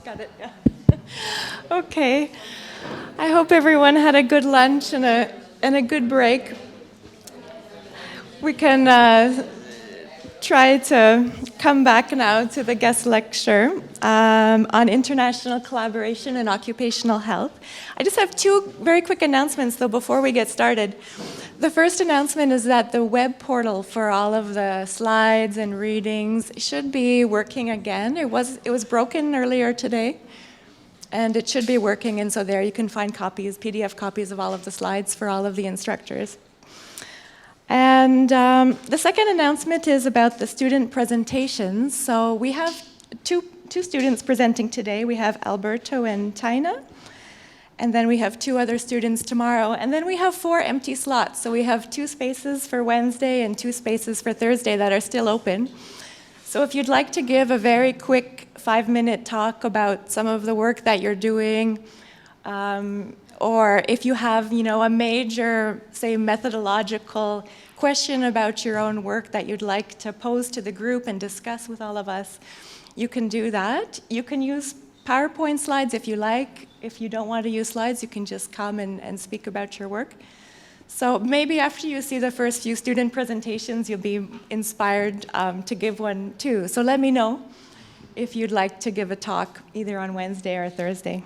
Got it. Yeah. Okay. I hope everyone had a good lunch and a good break. We can try to come back now to the guest lecture on international collaboration in occupational health. I just have two very quick announcements, though, before we get started. The first announcement is that the web portal for all of the slides and readings should be working again. It was broken earlier today, and it should be working, and so there you can find copies, PDF copies of all of the slides for all of the instructors. And the second announcement is about the student presentations. So we have two students presenting today. We have Alberto and Tina, and then we have two other students tomorrow. And then we have 4 empty slots. So we have 2 spaces for Wednesday and 2 spaces for Thursday that are still open. So if you'd like to give a very quick 5-minute talk about some of the work that you're doing, or if you have, a major, say, methodological question about your own work that you'd like to pose to the group and discuss with all of us, you can do that. You can use PowerPoint slides if you like. If you don't want to use slides, you can just come and speak about your work. So maybe after you see the first few student presentations, you'll be inspired to give one too. So let me know if you'd like to give a talk either on Wednesday or Thursday.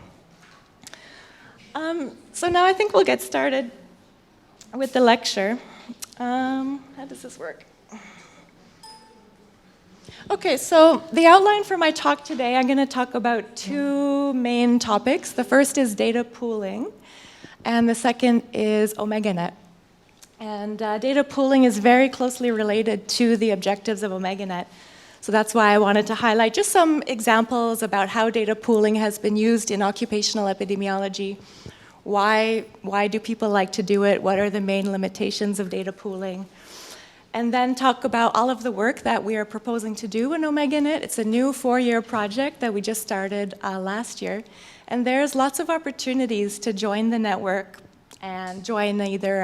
So now I think we'll get started with the lecture. How does this work? Okay, so the outline for my talk today, I'm going to talk about 2 main topics. The first is data pooling, and the second is OmegaNet. And data pooling is very closely related to the objectives of OmegaNet. So that's why I wanted to highlight just some examples about how data pooling has been used in occupational epidemiology. Why do people like to do it? What are the main limitations of data pooling? And then talk about all of the work that we are proposing to do in OmegaNet. It's a new 4-year project that we just started last year. And there's lots of opportunities to join the network and join either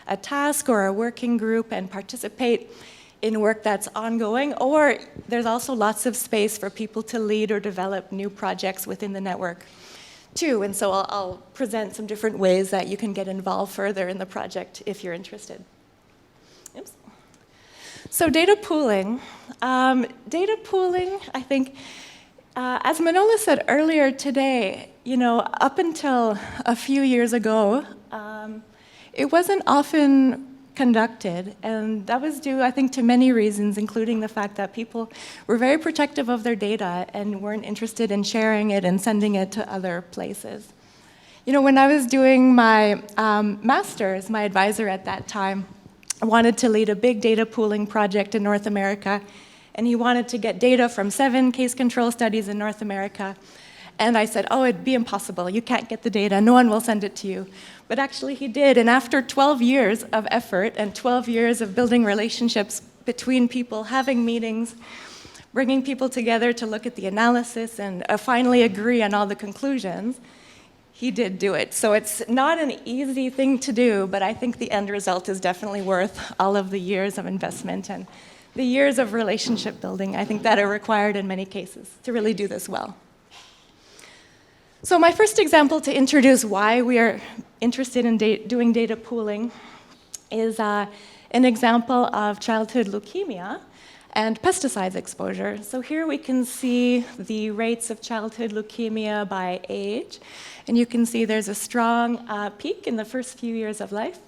a task or a working group and participate in work that's ongoing, or there's also lots of space for people to lead or develop new projects within the network too. And so I'll present some different ways that you can get involved further in the project if you're interested. Oops. So data pooling. I think, as Manola said earlier today, up until a few years ago, it wasn't often conducted, and that was due, I think, to many reasons, including the fact that people were very protective of their data and weren't interested in sharing it and sending it to other places. When I was doing my master's, my advisor at that time wanted to lead a big data pooling project in North America, and he wanted to get data from 7 case control studies in North America. And I said, it'd be impossible. You can't get the data. No one will send it to you. But actually he did. And after 12 years of effort and 12 years of building relationships between people, having meetings, bringing people together to look at the analysis and finally agree on all the conclusions, he did do it. So it's not an easy thing to do, but I think the end result is definitely worth all of the years of investment and the years of relationship building, I think, that are required in many cases to really do this well. So my first example to introduce why we are interested in doing data pooling is an example of childhood leukemia and pesticides exposure. So here we can see the rates of childhood leukemia by age, and you can see there's a strong peak in the first few years of life.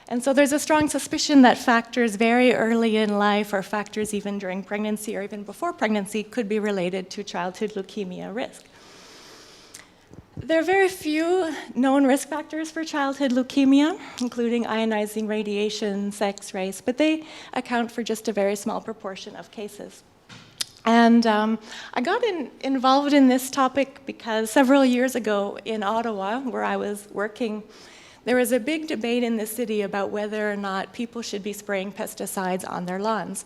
And so there's a strong suspicion that factors very early in life, or factors even during pregnancy or even before pregnancy, could be related to childhood leukemia risk. There are very few known risk factors for childhood leukemia, including ionizing radiation, sex, race, but they account for just a very small proportion of cases. And I got involved in this topic because several years ago in Ottawa, where I was working, there was a big debate in the city about whether or not people should be spraying pesticides on their lawns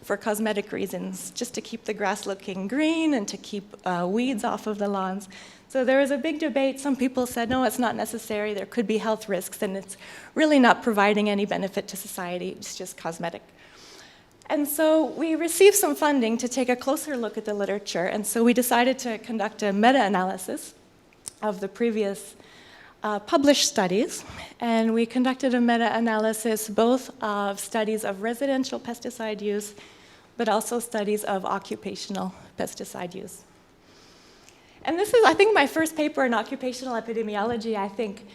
for cosmetic reasons, just to keep the grass looking green and to keep weeds off of the lawns. So there was a big debate. Some people said, no, it's not necessary. There could be health risks, and it's really not providing any benefit to society. It's just cosmetic. And so we received some funding to take a closer look at the literature, and so we decided to conduct a meta-analysis of the previous published studies, and we conducted a meta-analysis both of studies of residential pesticide use, but also studies of occupational pesticide use. And this is, I think, my first paper in occupational epidemiology, I think.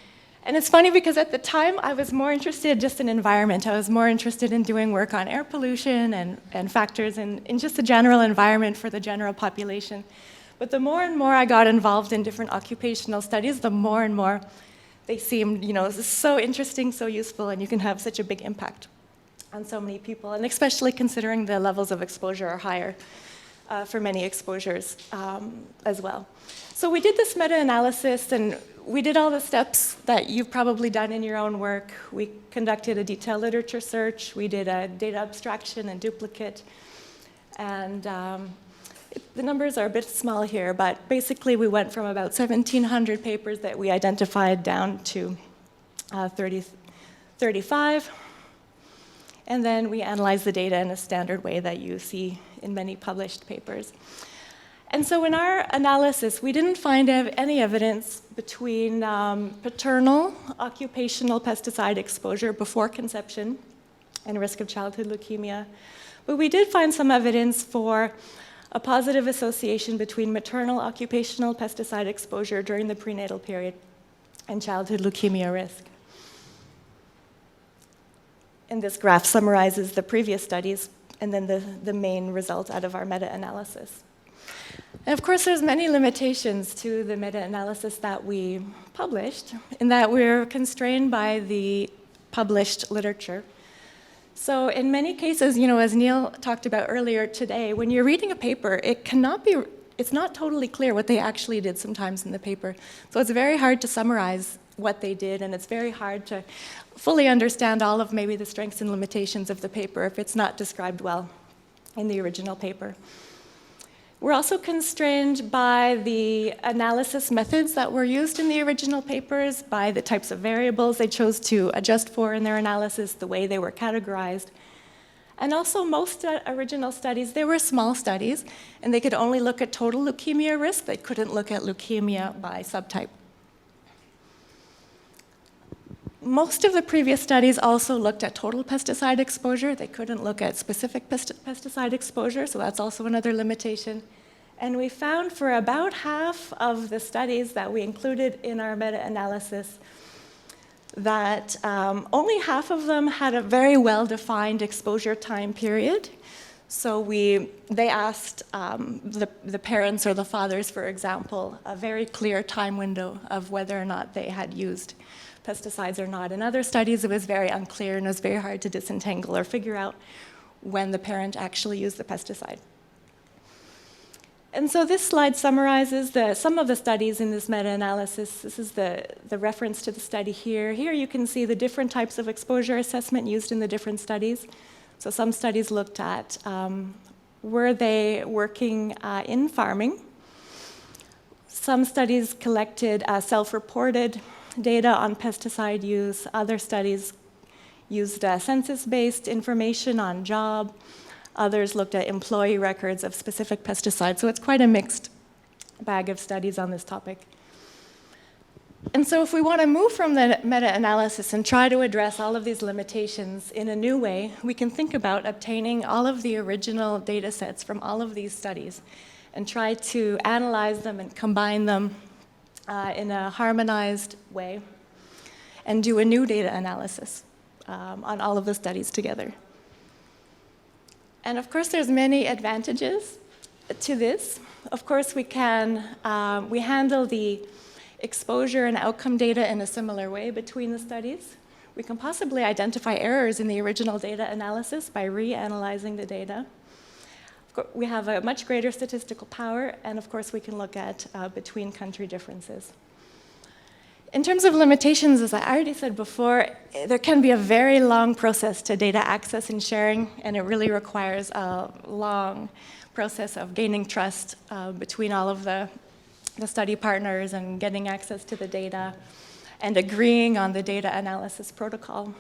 And it's funny because at the time, I was more interested just in environment. I was more interested in doing work on air pollution and factors in just the general environment for the general population. But the more and more I got involved in different occupational studies, the more and more they seemed, so interesting, so useful, and you can have such a big impact on so many people, and especially considering the levels of exposure are higher for many exposures as well. So we did this meta-analysis, and we did all the steps that you've probably done in your own work. We conducted a detailed literature search, we did a data abstraction and duplicate, and the numbers are a bit small here, but basically we went from about 1,700 papers that we identified down to 35, and then we analyzed the data in a standard way that you see in many published papers. And so in our analysis, we didn't find any evidence between paternal occupational pesticide exposure before conception and risk of childhood leukemia, but we did find some evidence for a positive association between maternal occupational pesticide exposure during the prenatal period and childhood leukemia risk. And this graph summarizes the previous studies and then the main result out of our meta-analysis. And of course, there's many limitations to the meta-analysis that we published, in that we're constrained by the published literature. So in many cases, as Neil talked about earlier today, when you're reading a paper, it's not totally clear what they actually did sometimes in the paper. So it's very hard to summarize what they did, and it's very hard to fully understand all of maybe the strengths and limitations of the paper if it's not described well in the original paper. We're also constrained by the analysis methods that were used in the original papers, by the types of variables they chose to adjust for in their analysis, the way they were categorized. And also, most original studies, they were small studies, and they could only look at total leukemia risk. They couldn't look at leukemia by subtype. Most of the previous studies also looked at total pesticide exposure. They couldn't look at specific pesticide exposure, so that's also another limitation. And we found for about half of the studies that we included in our meta-analysis that only half of them had a very well-defined exposure time period. So they asked the parents or the fathers, for example, a very clear time window of whether or not they had used pesticides or not. In other studies, it was very unclear, and it was very hard to disentangle or figure out when the parent actually used the pesticide. And so this slide summarizes some of the studies in this meta-analysis. This is the reference to the study here. Here you can see the different types of exposure assessment used in the different studies. So some studies looked at were they working in farming. Some studies collected self-reported data on pesticide use. Other studies used census-based information on job. Others looked at employee records of specific pesticides. So it's quite a mixed bag of studies on this topic. And so if we want to move from the meta-analysis and try to address all of these limitations in a new way, we can think about obtaining all of the original data sets from all of these studies and try to analyze them and combine them in a harmonized way and do a new data analysis on all of the studies together. And of course, there's many advantages to this. Of course, we handle the exposure and outcome data in a similar way between the studies. We can possibly identify errors in the original data analysis by reanalyzing the data. We have a much greater statistical power, and of course, we can look at between country differences. In terms of limitations, as I already said before, there can be a very long process to data access and sharing, and it really requires a long process of gaining trust between all of the study partners and getting access to the data and agreeing on the data analysis protocol.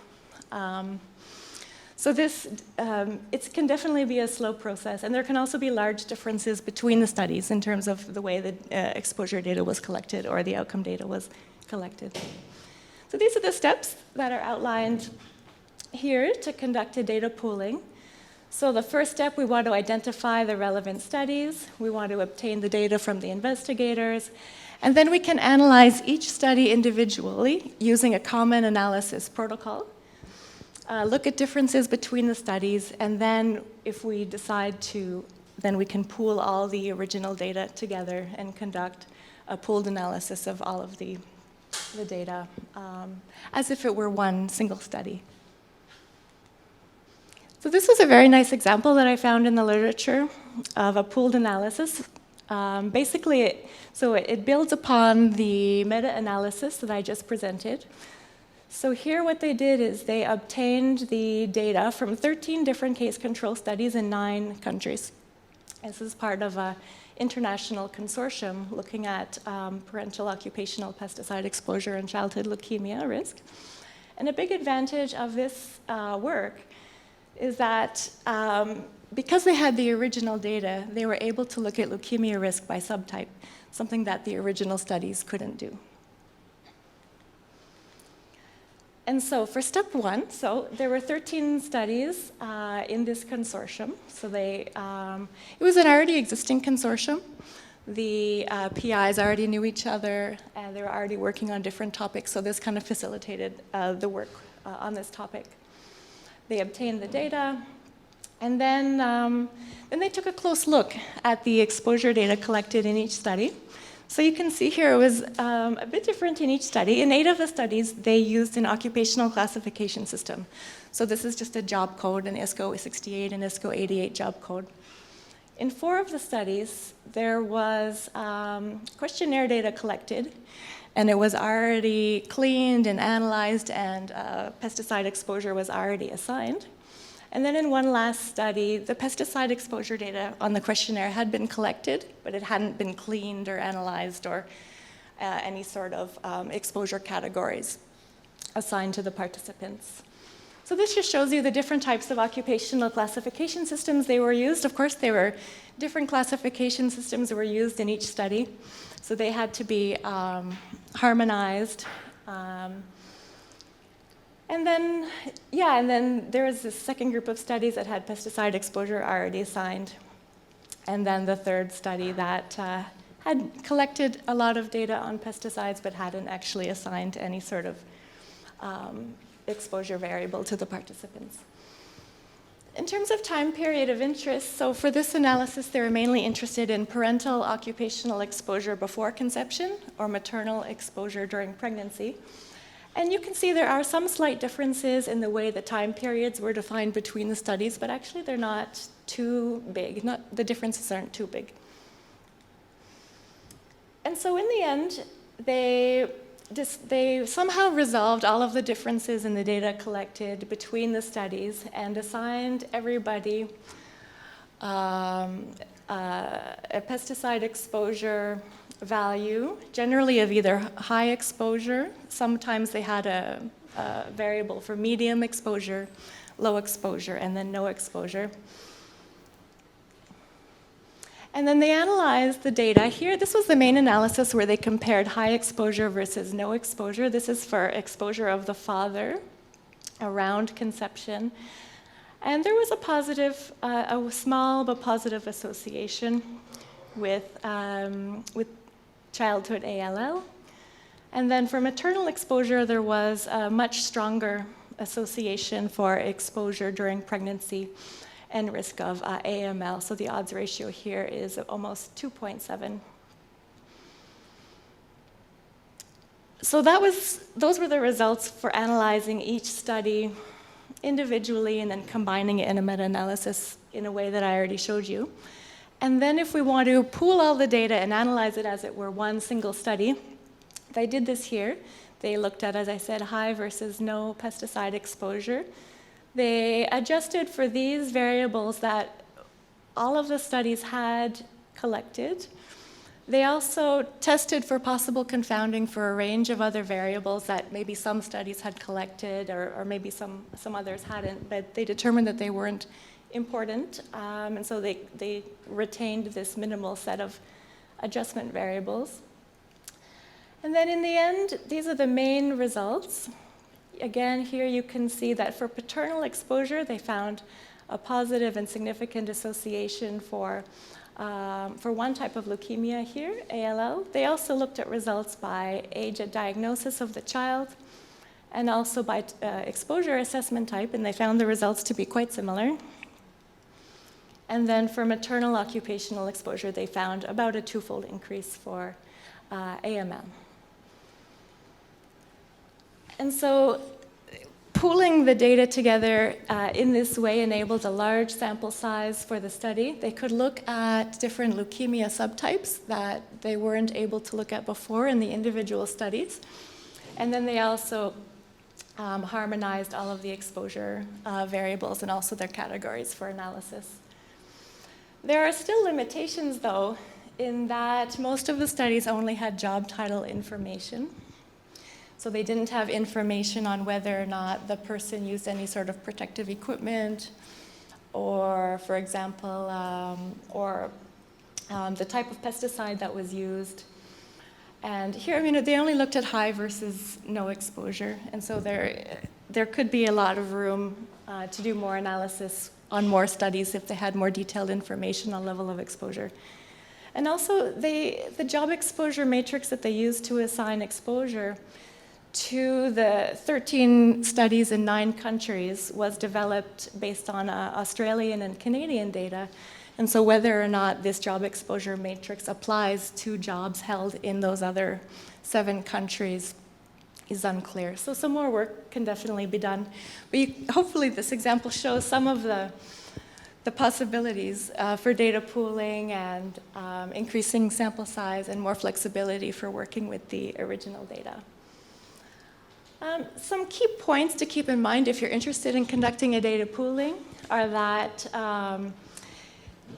So this, it can definitely be a slow process, and there can also be large differences between the studies in terms of the way the exposure data was collected or the outcome data was collected. So these are the steps that are outlined here to conduct a data pooling. So the first step, we want to identify the relevant studies. We want to obtain the data from the investigators. And then we can analyze each study individually using a common analysis protocol. Look at differences between the studies, and then if we decide to, then we can pool all the original data together and conduct a pooled analysis of all of the data as if it were one single study. So this was a very nice example that I found in the literature of a pooled analysis. Basically, it builds upon the meta-analysis that I just presented. So here what they did is they obtained the data from 13 different case control studies in 9 countries. This is part of an international consortium looking at parental occupational pesticide exposure and childhood leukemia risk. And a big advantage of this work is that because they had the original data, they were able to look at leukemia risk by subtype, something that the original studies couldn't do. And so for step 1, so there were 13 studies in this consortium. So it was an already existing consortium. The PIs already knew each other, and they were already working on different topics, so this kind of facilitated the work on this topic. They obtained the data, and then they took a close look at the exposure data collected in each study. So you can see here it was a bit different in each study. In 8 of the studies, they used an occupational classification system. So this is just a job code, an ISCO 68 and ISCO 88 job code. In 4 of the studies, there was questionnaire data collected, and it was already cleaned and analyzed, and pesticide exposure was already assigned. And then in one last study, the pesticide exposure data on the questionnaire had been collected, but it hadn't been cleaned or analyzed or any sort of exposure categories assigned to the participants. So this just shows you the different types of occupational classification systems they were used. Of course, there were different classification systems that were used in each study. So they had to be harmonized. And then there was this second group of studies that had pesticide exposure already assigned. And then the third study that had collected a lot of data on pesticides but hadn't actually assigned any sort of exposure variable to the participants. In terms of time period of interest, so for this analysis, they were mainly interested in parental occupational exposure before conception or maternal exposure during pregnancy. And you can see there are some slight differences in the way the time periods were defined between the studies, but actually they're not too big. The differences aren't too big. And so in the end, they somehow resolved all of the differences in the data collected between the studies and assigned everybody a pesticide exposure value, generally of either high exposure. Sometimes they had a variable for medium exposure, low exposure, and then no exposure. And then they analyzed the data. Here, this was the main analysis where they compared high exposure versus no exposure. This is for exposure of the father around conception. And there was a small but positive association with childhood ALL. And then for maternal exposure, there was a much stronger association for exposure during pregnancy and risk of AML. So the odds ratio here is almost 2.7. So those were the results for analyzing each study individually and then combining it in a meta-analysis in a way that I already showed you. And then if we want to pool all the data and analyze it as it were one single study, they did this here. They looked at, as I said, high versus no pesticide exposure. They adjusted for these variables that all of the studies had collected They also tested for possible confounding for a range of other variables that maybe some studies had collected or maybe some others hadn't, but they determined that they weren't important, and so they retained this minimal set of adjustment variables. And then in the end, these are the main results. Again, here you can see that for paternal exposure, they found a positive and significant association for one type of leukemia here, ALL. They also looked at results by age at diagnosis of the child and also by exposure assessment type, and they found the results to be quite similar. And then for maternal occupational exposure, they found about a twofold increase for AML. And so pooling the data together in this way enabled a large sample size for the study. They could look at different leukemia subtypes that they weren't able to look at before in the individual studies. And then they also harmonized all of the exposure variables and also their categories for analysis. There are still limitations, though, in that most of the studies only had job title information. So they didn't have information on whether or not the person used any sort of protective equipment or, for example, the type of pesticide that was used. And here, they only looked at high versus no exposure. And so there could be a lot of room to do more analysis on more studies if they had more detailed information on level of exposure. And also, the job exposure matrix that they used to assign exposure to the 13 studies in 9 countries was developed based on Australian and Canadian data. And so whether or not this job exposure matrix applies to jobs held in those other 7 countries is unclear. So some more work can definitely be done. But hopefully this example shows some of the possibilities for data pooling and increasing sample size and more flexibility for working with the original data. Some key points to keep in mind if you're interested in conducting a data pooling are that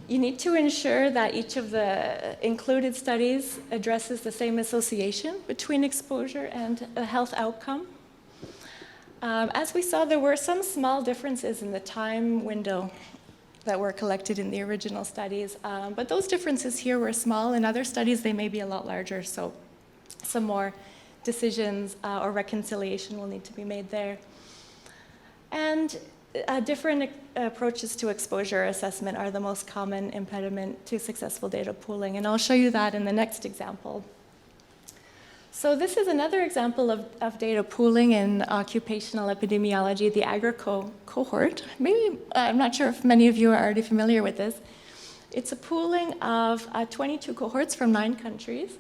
you need to ensure that each of the included studies addresses the same association between exposure and a health outcome. As we saw, there were some small differences in the time window that were collected in the original studies, but those differences here were small. In other studies, they may be a lot larger, so some more decisions or reconciliation will need to be made there. And different approaches to exposure assessment are the most common impediment to successful data pooling, and I'll show you that in the next example. So this is another example of data pooling in occupational epidemiology, the AGRICO cohort. Maybe, I'm not sure if many of you are already familiar with this. It's a pooling of 22 cohorts from 9 countries,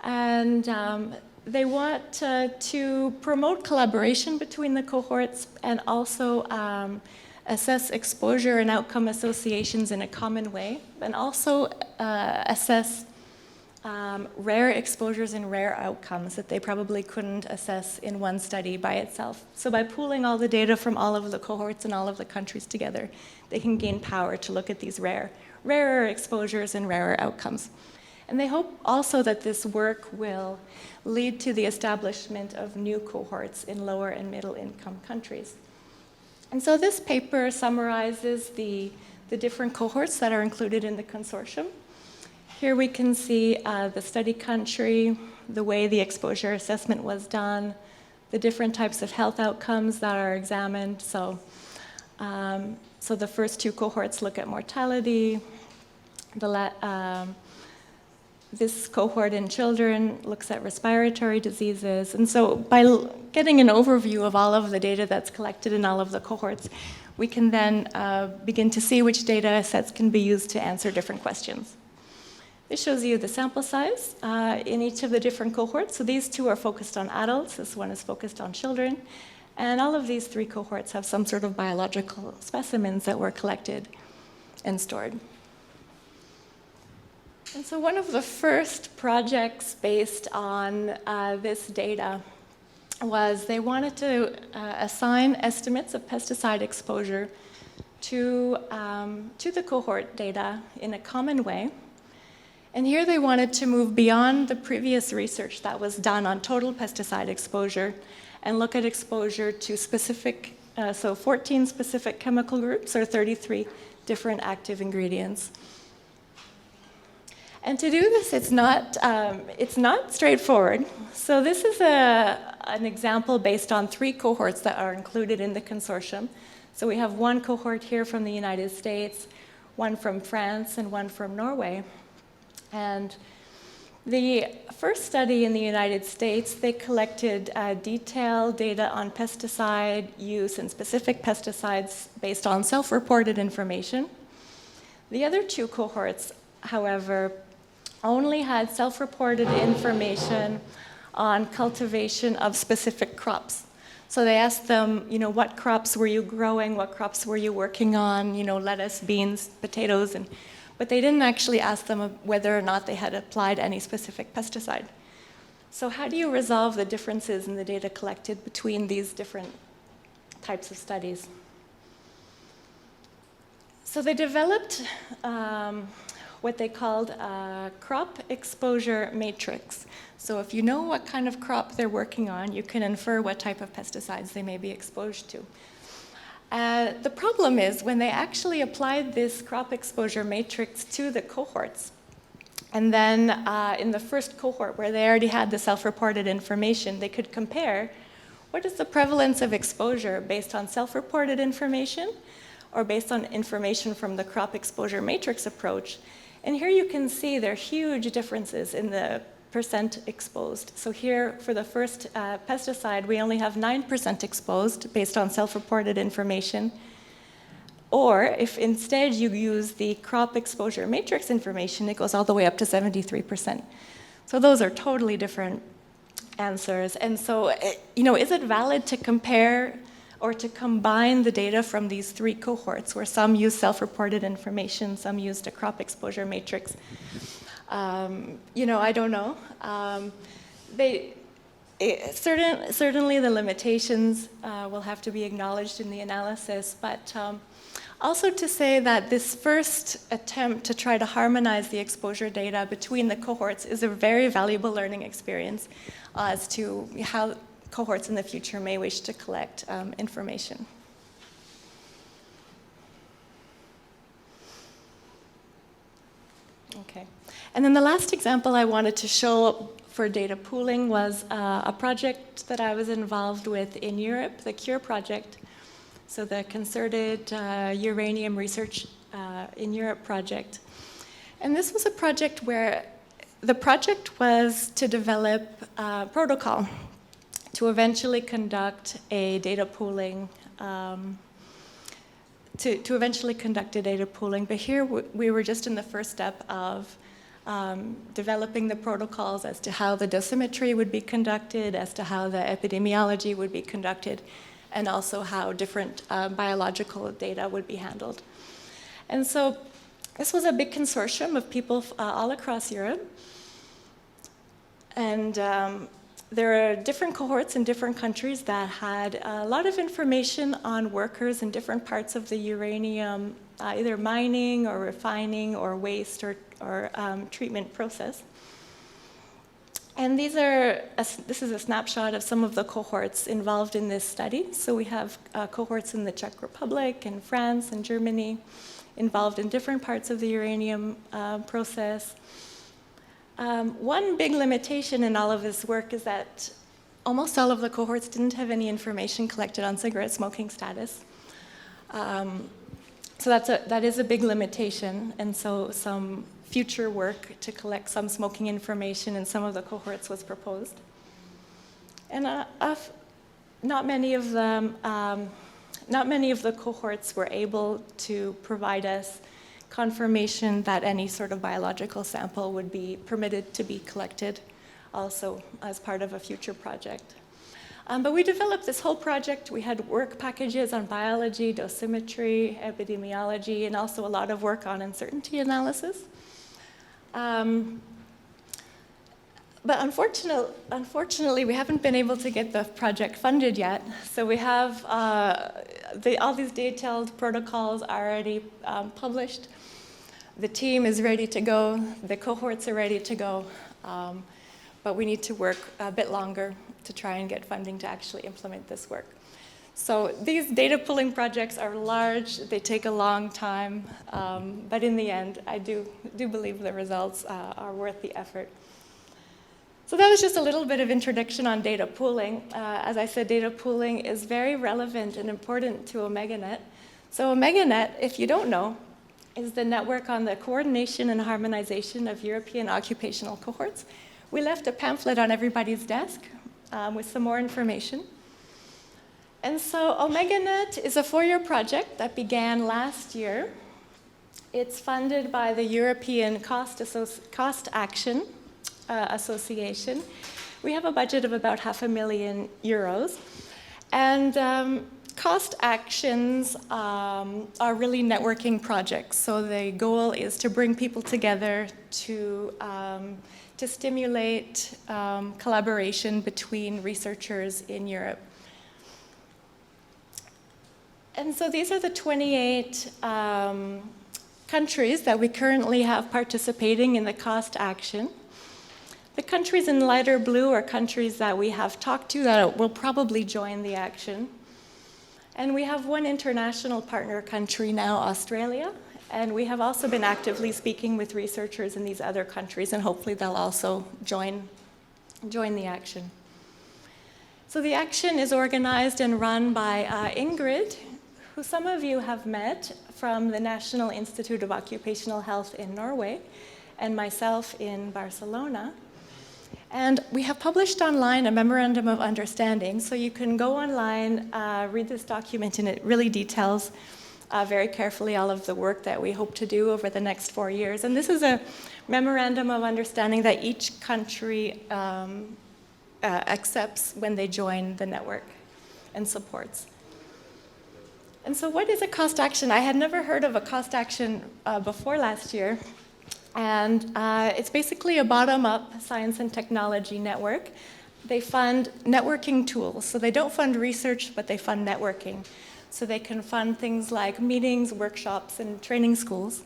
and they want to promote collaboration between the cohorts and also assess exposure and outcome associations in a common way, and also assess rare exposures and rare outcomes that they probably couldn't assess in one study by itself. So by pooling all the data from all of the cohorts and all of the countries together, they can gain power to look at these rarer exposures and rarer outcomes. And they hope also that this work will lead to the establishment of new cohorts in lower and middle income countries. And so this paper summarizes the different cohorts that are included in the consortium. Here we can see the study country, the way the exposure assessment was done, the different types of health outcomes that are examined. So the first 2 cohorts look at mortality. This cohort in children looks at respiratory diseases. And so by getting an overview of all of the data that's collected in all of the cohorts, we can then begin to see which data sets can be used to answer different questions. This shows you the sample size in each of the different cohorts. So these 2 are focused on adults. This one is focused on children. And all of these 3 cohorts have some sort of biological specimens that were collected and stored. And so one of the first projects based on this data was they wanted to assign estimates of pesticide exposure to the cohort data in a common way. And here they wanted to move beyond the previous research that was done on total pesticide exposure and look at exposure to specific, so 14 specific chemical groups or 33 different active ingredients. And to do this, it's not straightforward. So this is an example based on 3 cohorts that are included in the consortium. So we have one cohort here from the United States, one from France, and one from Norway. And the first study in the United States, they collected detailed data on pesticide use and specific pesticides based on self-reported information. The other 2 cohorts, however, only had self-reported information on cultivation of specific crops. So they asked them, what crops were you growing, what crops were you working on, lettuce, beans, potatoes, but they didn't actually ask them whether or not they had applied any specific pesticide. So how do you resolve the differences in the data collected between these different types of studies? So they developed what they called a crop exposure matrix. So if you know what kind of crop they're working on, you can infer what type of pesticides they may be exposed to. The problem is when they actually applied this crop exposure matrix to the cohorts, and then in the first cohort where they already had the self-reported information, they could compare what is the prevalence of exposure based on self-reported information or based on information from the crop exposure matrix approach. And here you can see there are huge differences in the percent exposed. So here, for the first pesticide, we only have 9% exposed based on self-reported information. Or if instead you use the crop exposure matrix information, it goes all the way up to 73%. So those are totally different answers. And so, is it valid to compare or to combine the data from these 3 cohorts, where some use self-reported information, some used a crop exposure matrix? I don't know. Certainly the limitations will have to be acknowledged in the analysis, but also to say that this first attempt to try to harmonize the exposure data between the cohorts is a very valuable learning experience as to how cohorts in the future may wish to collect information. Okay. And then the last example I wanted to show for data pooling was a project that I was involved with in Europe, the CURE project. So the Concerted Uranium Research in Europe project. And this was a project where the project was to develop a protocol to eventually conduct a data pooling, to eventually conduct a data pooling. But here we were just in the first step of developing the protocols as to how the dosimetry would be conducted, as to how the epidemiology would be conducted, and also how different biological data would be handled. And so this was a big consortium of people all across Europe. And there are different cohorts in different countries that had a lot of information on workers in different parts of the uranium, either mining or refining or waste or treatment process. And this is a snapshot of some of the cohorts involved in this study. So we have cohorts in the Czech Republic and France and Germany involved in different parts of the uranium process. One big limitation in all of this work is that almost all of the cohorts didn't have any information collected on cigarette smoking status. So that is a big limitation, and so some future work to collect some smoking information in some of the cohorts was proposed. And not many of the cohorts were able to provide us confirmation that any sort of biological sample would be permitted to be collected also as part of a future project. But we developed this whole project. We had work packages on biology, dosimetry, epidemiology, and also a lot of work on uncertainty analysis. But unfortunately, we haven't been able to get the project funded yet. So we have all these detailed protocols already published, The team is ready to go, the cohorts are ready to go, but we need to work a bit longer to try and get funding to actually implement this work. So these data pooling projects are large, they take a long time, but in the end, I do believe the results are worth the effort. So that was just a little bit of introduction on data pooling. As I said, data pooling is very relevant and important to OmegaNet. So OmegaNet, if you don't know, is the network on the coordination and harmonization of European occupational cohorts. We left a pamphlet on everybody's desk with some more information. And so OmegaNet is a 4-year project that began last year. It's funded by the European Cost Action Association. We have a budget of about €500,000. And cost actions are really networking projects. So the goal is to bring people together to stimulate collaboration between researchers in Europe. And so these are the 28 countries that we currently have participating in the cost action. The countries in lighter blue are countries that we have talked to that will probably join the action. And we have one international partner country now, Australia, and we have also been actively speaking with researchers in these other countries, and hopefully they'll also join the action. So the action is organized and run by Ingrid, who some of you have met from the National Institute of Occupational Health in Norway, and myself in Barcelona. And we have published online a memorandum of understanding, so you can go online, read this document, and it really details very carefully all of the work that we hope to do over the next 4 years. And this is a memorandum of understanding that each country accepts when they join the network and supports. And so what is a cost action? I had never heard of a cost action before last year. And it's basically a bottom-up science and technology network. They fund networking tools. So they don't fund research, but they fund networking. So they can fund things like meetings, workshops, and training schools,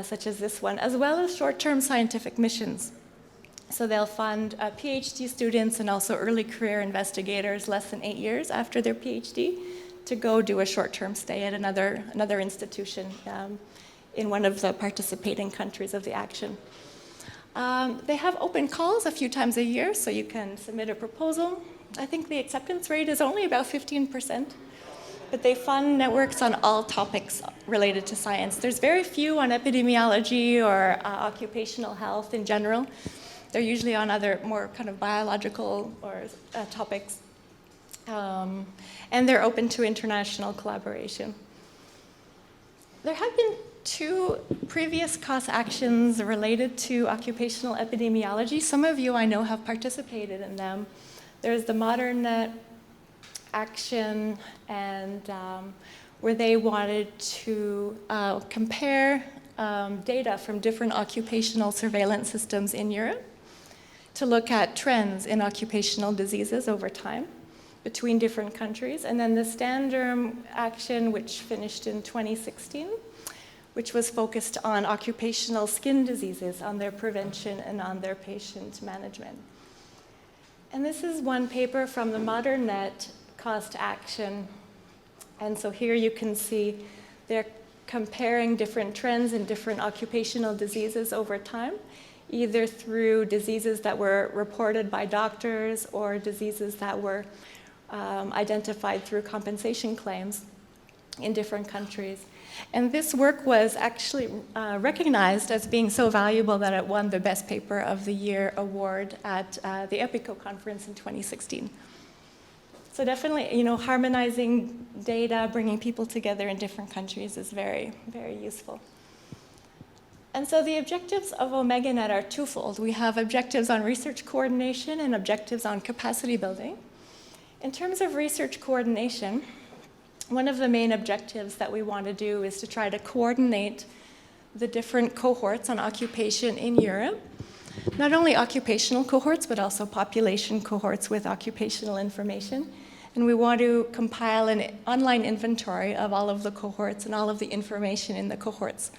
such as this one, as well as short-term scientific missions. So they'll fund PhD students and also early career investigators less than 8 years after their PhD to go do a short-term stay at another institution in one of the participating countries of the action. They have open calls a few times a year, so you can submit a proposal. I think the acceptance rate is only about 15%, but they fund networks on all topics related to science. There's very few on epidemiology or occupational health in general. They're usually on other more kind of biological or topics. And they're open to international collaboration. There have been 2 previous cost actions related to occupational epidemiology. Some of you I know have participated in them. There's the ModernNet action, and where they wanted to compare data from different occupational surveillance systems in Europe to look at trends in occupational diseases over time between different countries. And then the Standard action, which finished in 2016, which was focused on occupational skin diseases, on their prevention and on their patient management. And this is one paper from the ModernNet cost action. And so here you can see they're comparing different trends in different occupational diseases over time, either through diseases that were reported by doctors or diseases that were identified through compensation claims in different countries. And this work was actually recognized as being so valuable that it won the Best Paper of the Year award at the EPICO conference in 2016. So definitely, harmonizing data, bringing people together in different countries is very, very useful. And so the objectives of OmegaNet are twofold. We have objectives on research coordination and objectives on capacity building. In terms of research coordination, one of the main objectives that we want to do is to try to coordinate the different cohorts on occupation in Europe. Not only occupational cohorts, but also population cohorts with occupational information. And we want to compile an online inventory of all of the cohorts and all of the information in the cohorts,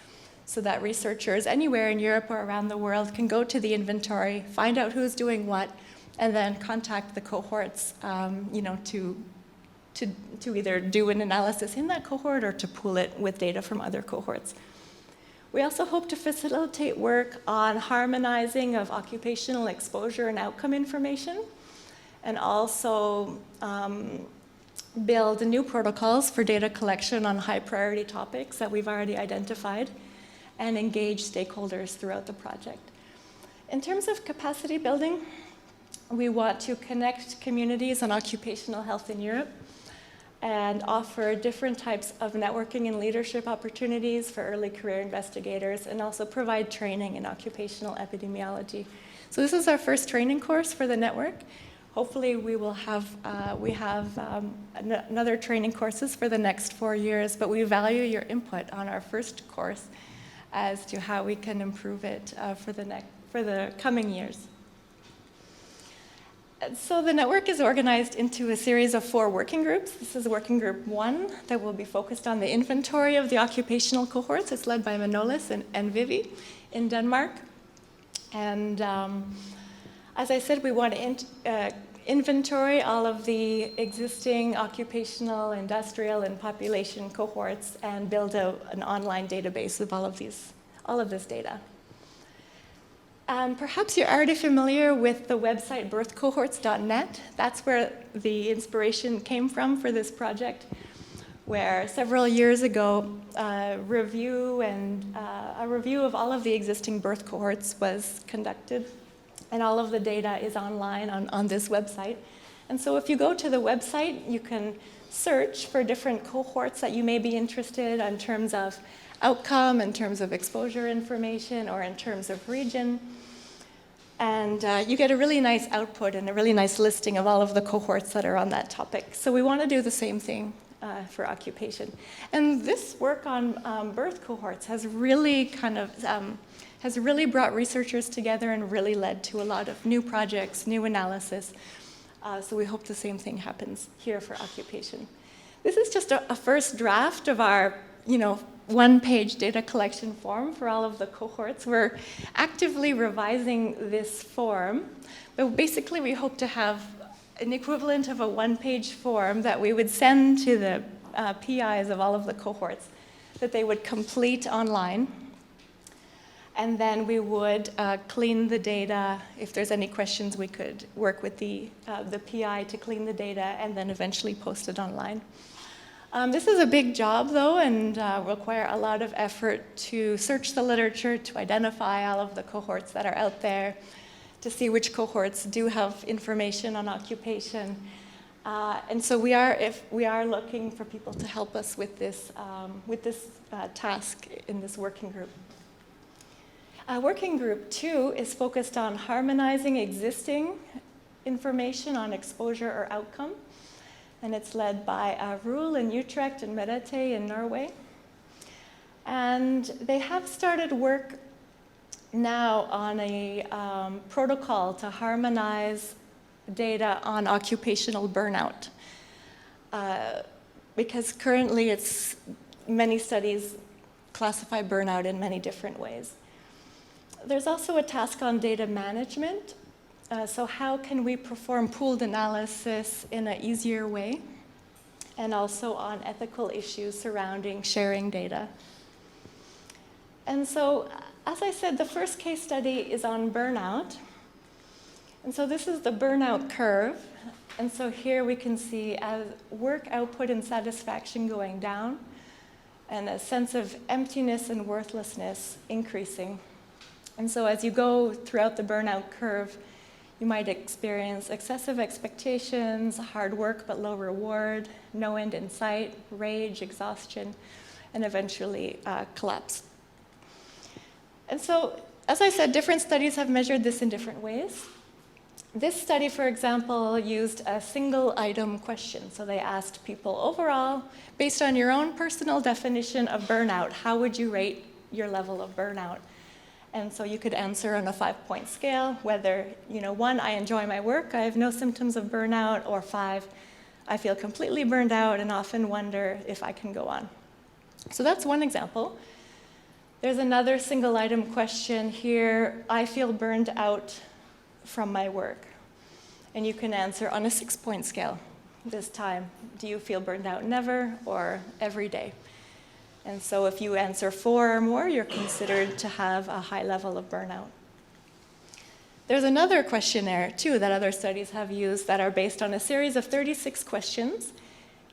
so that researchers anywhere in Europe or around the world can go to the inventory, find out who's doing what, and then contact the cohorts, to either do an analysis in that cohort or to pool it with data from other cohorts. We also hope to facilitate work on harmonizing of occupational exposure and outcome information, and also build new protocols for data collection on high priority topics that we've already identified, and engage stakeholders throughout the project. In terms of capacity building, we want to connect communities on occupational health in Europe and offer different types of networking and leadership opportunities for early career investigators, and also provide training in occupational epidemiology. So this is our first training course for the network. Hopefully we will have, another training courses for the next 4 years, but we value your input on our first course as to how we can improve it for the coming years. So the network is organized into a series of 4 working groups. This is working group 1 that will be focused on the inventory of the occupational cohorts. It's led by Manolis and Vivi in Denmark. And as I said, we want to inventory all of the existing occupational, industrial, and population cohorts and build an online database of all of this data. Perhaps you're already familiar with the website birthcohorts.net. That's where the inspiration came from for this project, where several years ago, a review of all of the existing birth cohorts was conducted, and all of the data is online on this website. And so if you go to the website, you can search for different cohorts that you may be interested in terms of outcome, in terms of exposure information, or in terms of region. And you get a really nice output and a really nice listing of all of the cohorts that are on that topic. So we want to do the same thing for occupation. And this work on birth cohorts has really brought researchers together and really led to a lot of new projects, new analysis. So we hope the same thing happens here for occupation. This is just a first draft of our, one-page data collection form for all of the cohorts. We're actively revising this form, but basically we hope to have an equivalent of a one-page form that we would send to the PIs of all of the cohorts that they would complete online. And then we would clean the data. If there's any questions, we could work with the PI to clean the data and then eventually post it online. This is a big job, though, and require a lot of effort to search the literature, to identify all of the cohorts that are out there, to see which cohorts do have information on occupation. And so we are looking for people to help us with this task in this working group. Working group 2 is focused on harmonizing existing information on exposure or outcome. And it's led by Roel in Utrecht and Merete in Norway. And they have started work now on a protocol to harmonize data on occupational burnout. Because currently many studies classify burnout in many different ways. There's also a task on data management. So how can we perform pooled analysis in an easier way? And also on ethical issues surrounding sharing data. And so, as I said, the first case study is on burnout. And so this is the burnout curve. And so here we can see work output and satisfaction going down, and a sense of emptiness and worthlessness increasing. And so as you go throughout the burnout curve, you might experience excessive expectations, hard work but low reward, no end in sight, rage, exhaustion, and eventually collapse. And so, as I said, different studies have measured this in different ways. This study, for example, used a single item question. So they asked people overall, based on your own personal definition of burnout, how would you rate your level of burnout? And so you could answer on a 5-point scale, whether, 1, I enjoy my work, I have no symptoms of burnout, or 5, I feel completely burned out and often wonder if I can go on. So that's one example. There's another single item question here. I feel burned out from my work. And you can answer on a 6-point scale this time. Do you feel burned out never or every day? And so if you answer 4 or more, you're considered to have a high level of burnout. There's another questionnaire, too, that other studies have used that are based on a series of 36 questions.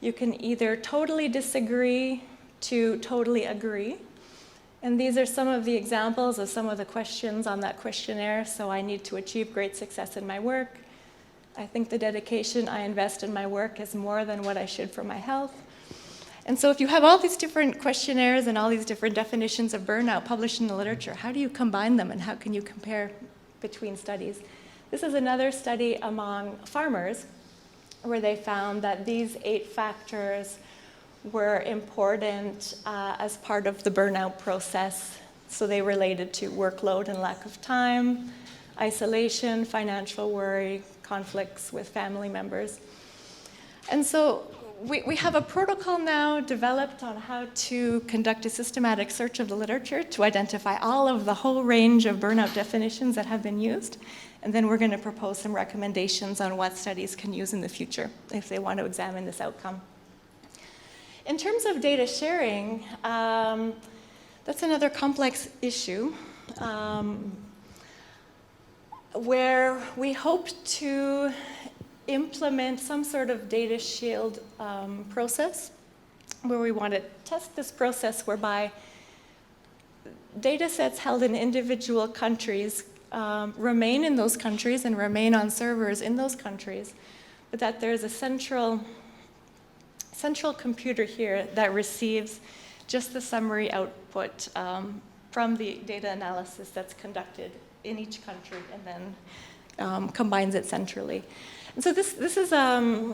You can either totally disagree to totally agree. And these are some of the examples of some of the questions on that questionnaire. So I need to achieve great success in my work. I think the dedication I invest in my work is more than what I should for my health. And so if you have all these different questionnaires and all these different definitions of burnout published in the literature, how do you combine them and how can you compare between studies? This is another study among farmers where they found that these 8 factors were important as part of the burnout process. So they related to workload and lack of time, isolation, financial worry, conflicts with family members. And so we have a protocol now developed on how to conduct a systematic search of the literature to identify all of the whole range of burnout definitions that have been used. And then we're going to propose some recommendations on what studies can use in the future if they want to examine this outcome. In terms of data sharing, that's another complex issue where we hope to implement some sort of data shield process where we want to test this process whereby data sets held in individual countries remain in those countries and remain on servers in those countries, but that there's a central computer here that receives just the summary output from the data analysis that's conducted in each country and then combines it centrally. And so this is a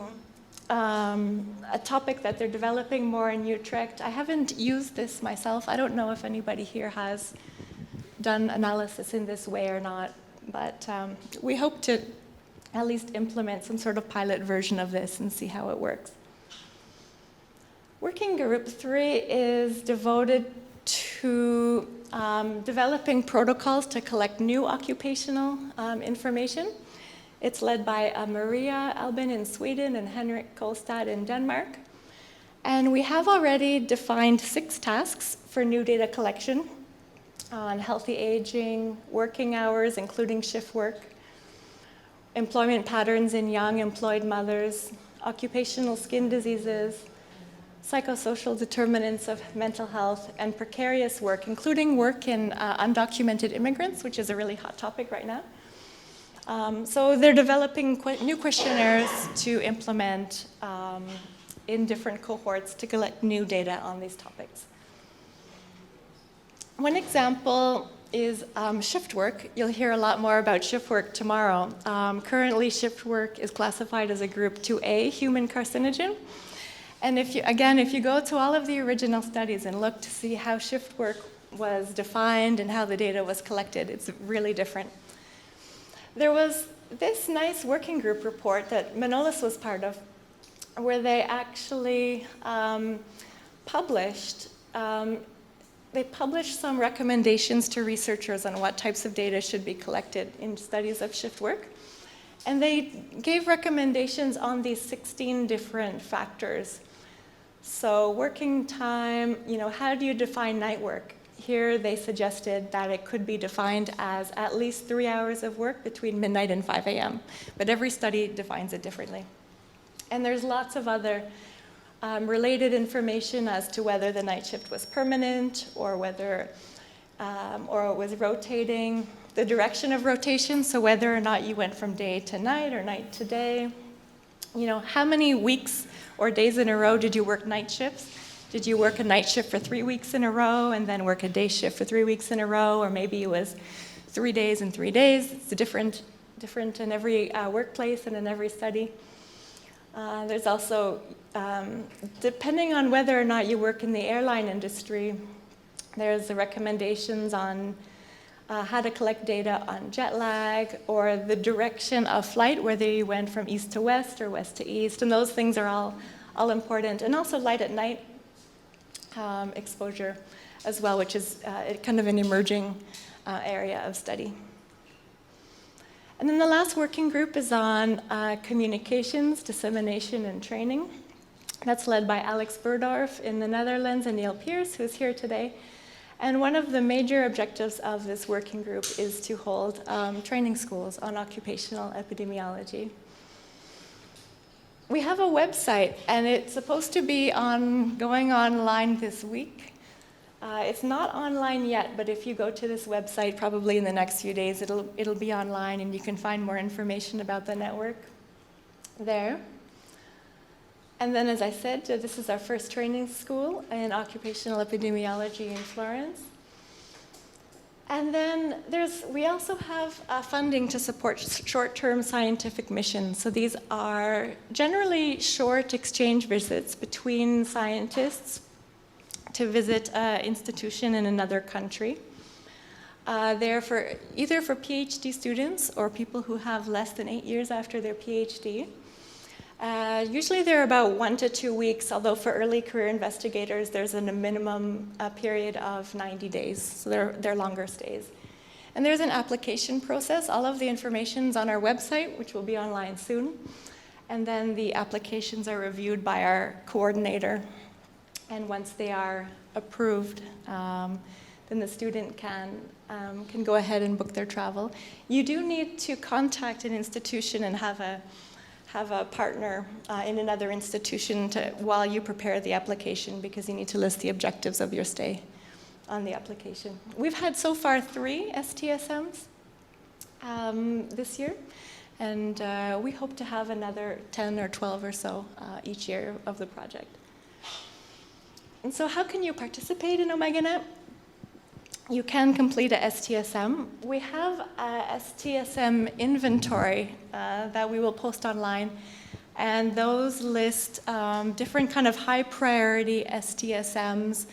topic that they're developing more in Utrecht. I haven't used this myself. I don't know if anybody here has done analysis in this way or not, but we hope to at least implement some sort of pilot version of this and see how it works. Working Group 3 is devoted to developing protocols to collect new occupational information. It's led by Maria Albin in Sweden and Henrik Kolstad in Denmark. And we have already defined 6 tasks for new data collection on healthy aging, working hours, including shift work, employment patterns in young employed mothers, occupational skin diseases, psychosocial determinants of mental health, and precarious work, including work in undocumented immigrants, which is a really hot topic right now. So they're developing new questionnaires to implement in different cohorts to collect new data on these topics. One example is shift work. You'll hear a lot more about shift work tomorrow. Currently, shift work is classified as a group 2A human carcinogen. And if you go to all of the original studies and look to see how shift work was defined and how the data was collected, it's really different. There was this nice working group report that Metaanalysis was part of, where they actually published some recommendations to researchers on what types of data should be collected in studies of shift work. And they gave recommendations on these 16 different factors. So working time, how do you define night work? Here they suggested that it could be defined as at least 3 hours of work between midnight and 5 a.m. But every study defines it differently. And there's lots of other related information as to whether the night shift was permanent or whether or it was rotating, the direction of rotation, so whether or not you went from day to night or night to day. How many weeks or days in a row did you work night shifts? Did you work a night shift for 3 weeks in a row and then work a day shift for 3 weeks in a row? Or maybe it was 3 days and 3 days. It's different in every workplace and in every study. There's also, depending on whether or not you work in the airline industry, there's the recommendations on how to collect data on jet lag or the direction of flight, whether you went from east to west or west to east, and those things are all important. And also light at night exposure as well, which is kind of an emerging area of study. And then the last working group is on communications, dissemination, and training. That's led by Alex Burdorf in the Netherlands and Neil Pierce, who's here today. And one of the major objectives of this working group is to hold training schools on occupational epidemiology. We have a website, and it's supposed to be going online this week. It's not online yet, but if you go to this website, probably in the next few days, it'll be online, and you can find more information about the network there. And then, as I said, this is our first training school in occupational epidemiology in Florence. And then we also have funding to support short-term scientific missions. So these are generally short exchange visits between scientists to visit an institution in another country. They're either for PhD students or people who have less than 8 years after their PhD. Usually they're about 1 to 2 weeks, although for early career investigators, there's a minimum period of 90 days, so they're longer stays. And there's an application process. All of the information's on our website, which will be online soon. And then the applications are reviewed by our coordinator. And once they are approved, then the student can go ahead and book their travel. You do need to contact an institution and have a partner in another institution while you prepare the application, because you need to list the objectives of your stay on the application. We've had so far 3 STSMs this year, and we hope to have another 10 or 12 or so each year of the project. And so how can you participate in OmegaNet? You can complete a STSM. We have a STSM inventory that we will post online, and those list different kind of high priority STSMs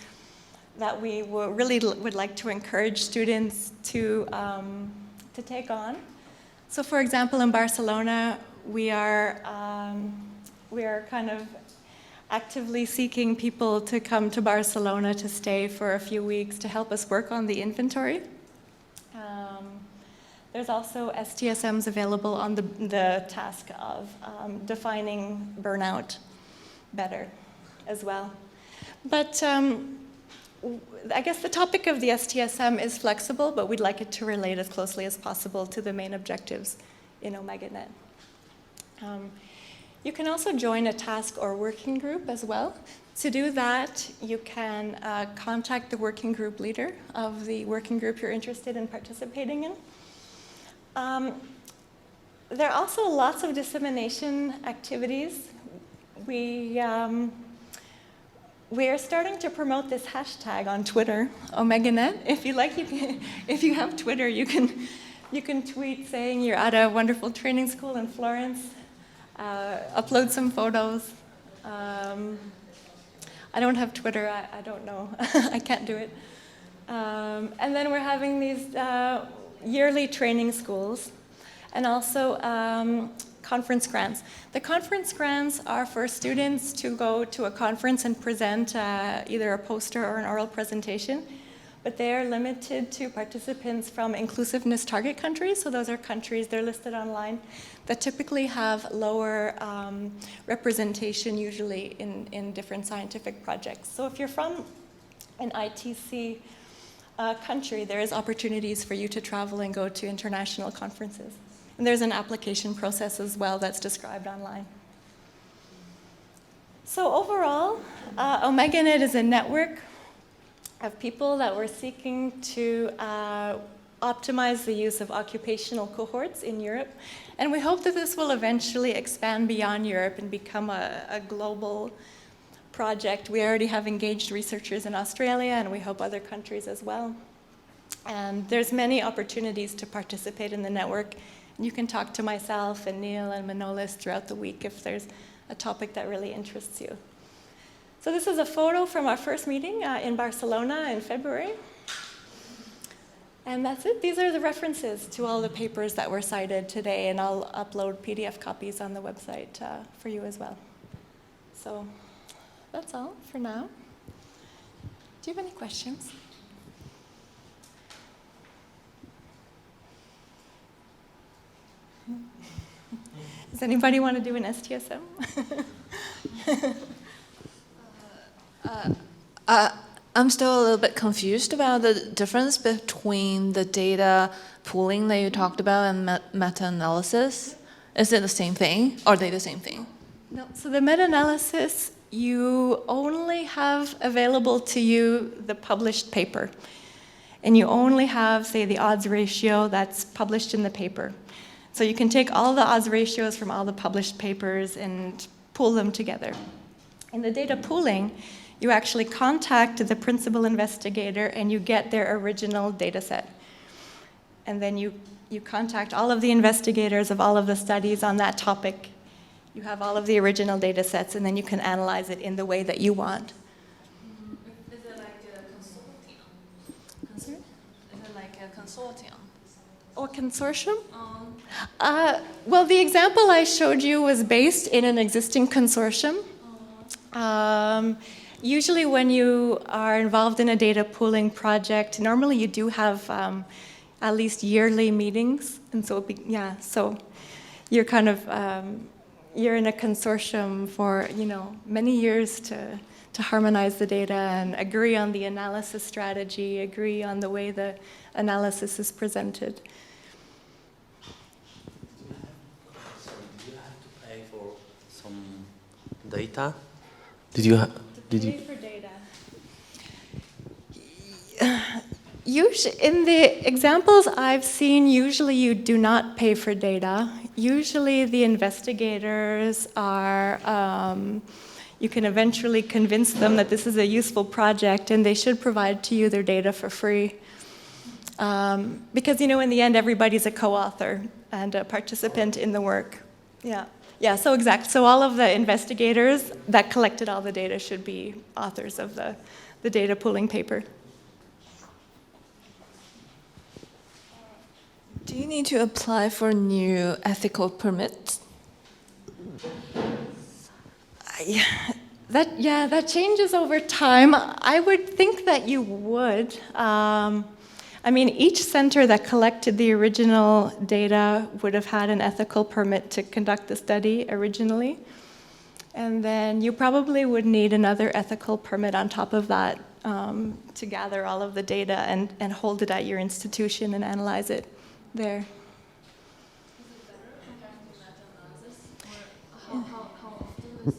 that we really would like to encourage students to take on. So for example, in Barcelona, we are kind of actively seeking people to come to Barcelona to stay for a few weeks to help us work on the inventory. There's also STSMs available on the task of defining burnout better as well. But I guess the topic of the STSM is flexible, but we'd like it to relate as closely as possible to the main objectives in OmegaNet. You can also join a task or working group as well. To do that, you can contact the working group leader of the working group you're interested in participating in. There are also lots of dissemination activities. We are starting to promote this hashtag on Twitter, OmegaNet. If you like, if you have Twitter, you can tweet saying you're at a wonderful training school in Florence. Upload some photos. I don't have Twitter, I don't know. I can't do it. And then we're having these yearly training schools, and also conference grants. The conference grants are for students to go to a conference and present either a poster or an oral presentation, but they are limited to participants from inclusiveness target countries. So those are countries, they're listed online, that typically have lower representation usually in different scientific projects. So if you're from an ITC country, there is opportunities for you to travel and go to international conferences. And there's an application process as well that's described online. So overall, OmegaNet is a network of people that were seeking to optimize the use of occupational cohorts in Europe. And we hope that this will eventually expand beyond Europe and become a global project. We already have engaged researchers in Australia, and we hope other countries as well. And there's many opportunities to participate in the network. You can talk to myself and Neil and Manolis throughout the week if there's a topic that really interests you. So this is a photo from our first meeting in Barcelona in February. And that's it. These are the references to all the papers that were cited today, and I'll upload PDF copies on the website for you as well. So that's all for now. Do you have any questions? Does anybody want to do an STSM? I'm still a little bit confused about the difference between the data pooling that you talked about and meta-analysis. Is it the same thing? Are they the same thing? No, so the meta-analysis, you only have available to you the published paper. And you only have, say, the odds ratio that's published in the paper. So you can take all the odds ratios from all the published papers and pool them together. In the data pooling, you actually contact the principal investigator and you get their original data set. And then you contact all of the investigators of all of the studies on that topic. You have all of the original data sets, and then you can analyze it in the way that you want. Is it like a consortium? Is it like a consortium? Or consortium? Well, the example I showed you was based in an existing consortium. Usually when you are involved in a data pooling project, normally you do have at least yearly meetings. And so, so you're kind of, you're in a consortium for, many years to harmonize the data and agree on the analysis strategy, agree on the way the analysis is presented. So do you have to pay for some data? Did you Pay for data. Usually, in the examples I've seen, usually you do not pay for data. Usually the investigators are, you can eventually convince them that this is a useful project and they should provide to you their data for free. Because, in the end, everybody's a co-author and a participant in the work. Yeah, so exact. So all of the investigators that collected all the data should be authors of the data pooling paper. Do you need to apply for new ethical permits? That changes over time. I would think that you would. Each center that collected the original data would have had an ethical permit to conduct the study originally. And then you probably would need another ethical permit on top of that to gather all of the data and hold it at your institution and analyze it there. Is it better compared to meta-analysis? Or how often is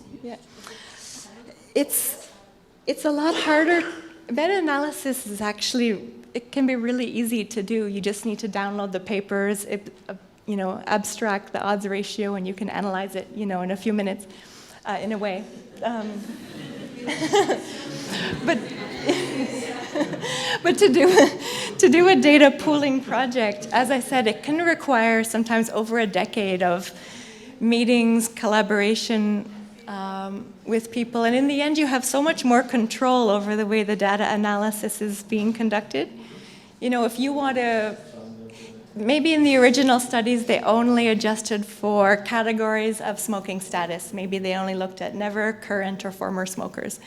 it used? It's a lot harder. Meta-analysis is actually, it can be really easy to do. You just need to download the papers, abstract the odds ratio, and you can analyze it, in a few minutes, in a way. But to do a data pooling project, as I said, it can require sometimes over a decade of meetings, collaboration with people. And in the end, you have so much more control over the way the data analysis is being conducted. If you want to, maybe in the original studies, they only adjusted for categories of smoking status. Maybe they only looked at never, current, or former smokers.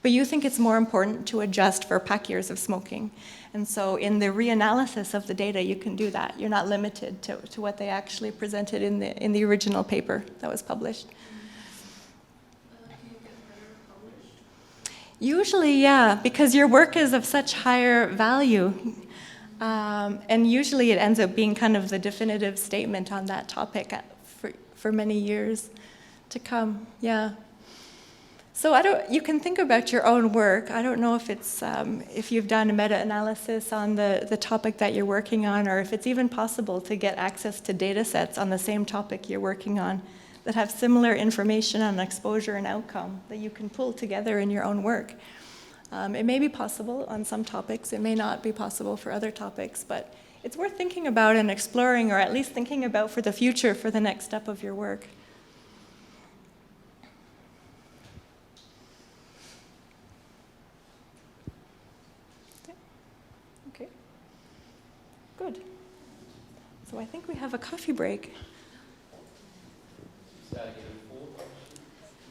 But you think it's more important to adjust for pack years of smoking. And so in the reanalysis of the data, you can do that. You're not limited to what they actually presented in the original paper that was published. Can you get better published? Usually, yeah, because your work is of such higher value. And usually it ends up being kind of the definitive statement on that topic for many years to come, yeah. So you can think about your own work. I don't know if it's if you've done a meta-analysis on the topic that you're working on, or if it's even possible to get access to data sets on the same topic you're working on that have similar information on exposure and outcome that you can pull together in your own work. It may be possible on some topics. It may not be possible for other topics, but it's worth thinking about and exploring, or at least thinking about for the future, for the next step of your work. Okay. Good. So I think we have a coffee break.